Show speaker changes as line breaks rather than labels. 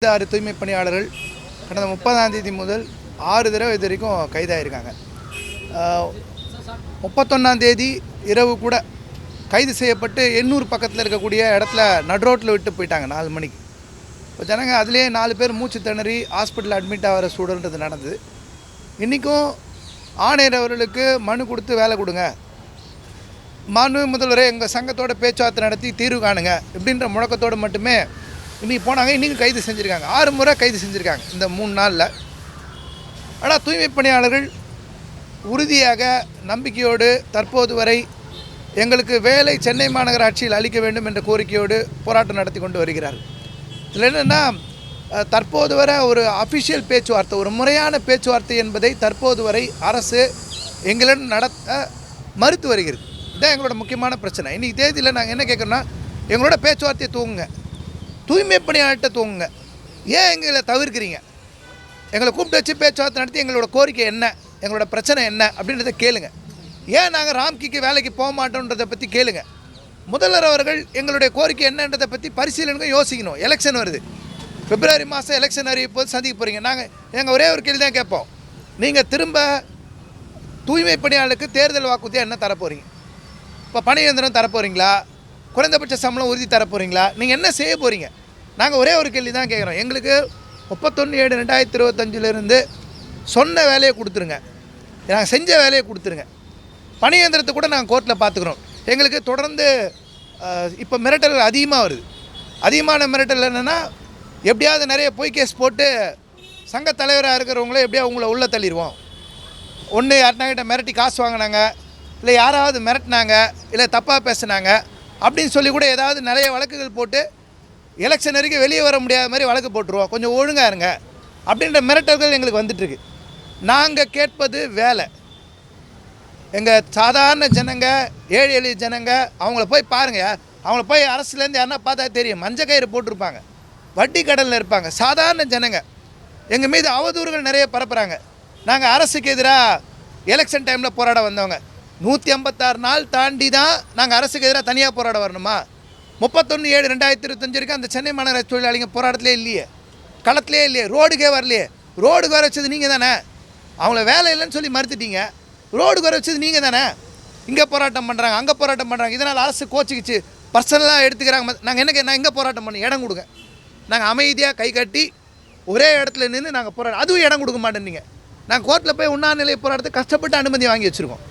6 தூய்மை பணியாளர்கள் கடந்த 30ஆம் தேதி முதல் 6 தடவை இது வரைக்கும் கைதாகிருக்காங்க. 31ஆம் தேதி இரவு கூட கைது செய்யப்பட்டு எண்ணூர் பக்கத்தில் இருக்கக்கூடிய இடத்துல நடுரோட்டில் விட்டு போயிட்டாங்க 4 மணிக்கு. இப்போ ஜனங்க அதிலே 4 பேர் மூச்சு திணறி ஹாஸ்பிட்டலில் அட்மிட் ஆகிற சூழல்ன்றது நடந்தது. இன்றைக்கும் ஆணையர் அவர்களுக்கு மனு கொடுத்து வேலை கொடுங்க, மனு முதல்வரை எங்கள் சங்கத்தோட பேச்சுவார்த்தை நடத்தி தீர்வு காணுங்க இப்படின்ற முழக்கத்தோடு மட்டுமே இன்றைக்கி போனாங்க. இன்றைக்கும் கைது செஞ்சுருக்காங்க. 6 முறை கைது செஞ்சுருக்காங்க இந்த 3 நாளில். ஆனால் தூய்மை பணியாளர்கள் உறுதியாக நம்பிக்கையோடு தற்போது வரை எங்களுக்கு வேலை சென்னை மாநகராட்சியில் அளிக்க வேண்டும் என்ற கோரிக்கையோடு போராட்டம் நடத்தி கொண்டு வருகிறார்கள். இதில் என்னென்னா, தற்போது வரை ஒரு அஃபிஷியல் பேச்சுவார்த்தை, ஒரு முறையான பேச்சுவார்த்தை என்பதை தற்போது வரை அரசு எங்களிடம் நடத்த மறுத்து வருகிறது. இதுதான் எங்களோட முக்கியமான பிரச்சனை. இன்றைக்கி தேதியில் நாங்கள் என்ன கேட்குறோன்னா, எங்களோட பேச்சுவார்த்தையை தூங்குங்க, தூய்மை பணியாளர்கிட்ட தூங்குங்க, ஏன் எங்களை தவிர்க்கிறீங்க? எங்களை கூப்பிட்டு வச்சு பேச்சுவார்த்தை நடத்தி எங்களோட கோரிக்கை என்ன, எங்களோட பிரச்சனை என்ன அப்படின்றத கேளுங்க. ஏன் நாங்கள் ராம்கிக்கு வேலைக்கு போக மாட்டோன்றதை பற்றி கேளுங்க. முதல்வர் அவர்கள் எங்களுடைய கோரிக்கை என்னன்றதை பற்றி பரிசீலனை யோசிக்கணும். எலெக்ஷன் வருது, பிப்ரவரி மாதம் எலெக்ஷன் அறிவிப்போது சந்திக்க போகிறீங்க. எங்கள் ஒரே ஒரு கேள்வி தான் கேட்போம், நீங்கள் திரும்ப தூய்மை பணியாளருக்கு தேர்தல் வாக்குறுதியாக என்ன தரப்போகிறீங்க? இப்போ பணி இயந்திரம் தரப்போகிறீங்களா? குறைந்தபட்ச சம்பளம் உறுதி தரப்போகிறீங்களா? நீங்கள் என்ன செய்ய போகிறீங்க? நாங்கள் ஒரே ஒரு கேள்வி தான் கேட்குறோம். எங்களுக்கு 31/7/2025 சொன்ன வேலையை கொடுத்துருங்க, நாங்கள் செஞ்ச வேலையை கொடுத்துருங்க. பணி இயந்திரத்தை கூட நாங்கள் கோர்ட்டில் பார்த்துக்குறோம். எங்களுக்கு தொடர்ந்து இப்போ மிரட்டல்கள் அதிகமாக வருது. அதிகமான மிரட்டல் என்னென்னா, எப்படியாவது நிறைய பொய் கேஸ் போட்டு சங்க தலைவராக இருக்கிறவங்களே எப்படியா உங்களை உள்ளே தள்ளிடுவோம். ஒன்று யார்னாக்கிட்ட மிரட்டி காசு வாங்கினாங்க, இல்லை யாராவது மிரட்டினாங்க, இல்லை தப்பாக பேசுனாங்க அப்படின்னு சொல்லி கூட ஏதாவது நிறைய வழக்குகள் போட்டு எலெக்ஷன் வரைக்கும் வெளியே வர முடியாத மாதிரி வழக்கு போட்டுருவோம், கொஞ்சம் ஒழுங்காக இருங்க அப்படின்ற மிரட்டல்கள் எங்களுக்கு வந்துட்டுருக்கு. நாங்கள் கேட்பது வேலை. எங்கள் சாதாரண ஜனங்க, ஏழை எளிய ஜனங்க, அவங்கள போய் பாருங்கள். அவங்கள போய் அரசுலேருந்து யாருன்னா பார்த்தா தெரியும், மஞ்சள் கயிறு போட்டிருப்பாங்க, வட்டி கடலில் இருப்பாங்க. சாதாரண ஜனங்க எங்கள் மீது அவதூறுகள் நிறைய பரப்புகிறாங்க. நாங்கள் அரசுக்கு எதிராக எலெக்ஷன் டைமில் போராட வந்தவங்க. 156 நாள் தாண்டி தான் நாங்கள் அரசுக்கு எதிராக தனியாக போராட வரணுமா? 31/7/2025 வரைக்கும் அந்த சென்னை மாநகராட்சி தொழிலாளிங்க போராட்டத்திலே இல்லையே, களத்திலே இல்லையே, ரோடுக்கே வரலையே. ரோடுக்கு வர வச்சது நீங்கள் தானே. அவங்கள வேலை இல்லைன்னு சொல்லி மறுத்துட்டீங்க. ரோடுக்கு வர வச்சது நீங்கள் தானே. இங்கே போராட்டம் பண்ணுறாங்க, அங்கே போராட்டம் பண்ணுறாங்க. இதனால் அரசு கோச்சிக்கிச்சு, பர்சனலாக எடுத்துக்கிறாங்க. நாங்கள் நான் எங்கே போராட்டம் பண்ணி இடம் கொடுங்க. நாங்கள் அமைதியாக கை கட்டி ஒரே இடத்துல நின்று நாங்கள் போராட்டம், அதுவும் இடம் கொடுக்க மாட்டேன்னீங்க. நாங்கள் கோர்ட்டில் போய் உண்ணாநிலை போராட்டத்தை கஷ்டப்பட்டு அனுமதி வாங்கி வச்சுருக்கோம்.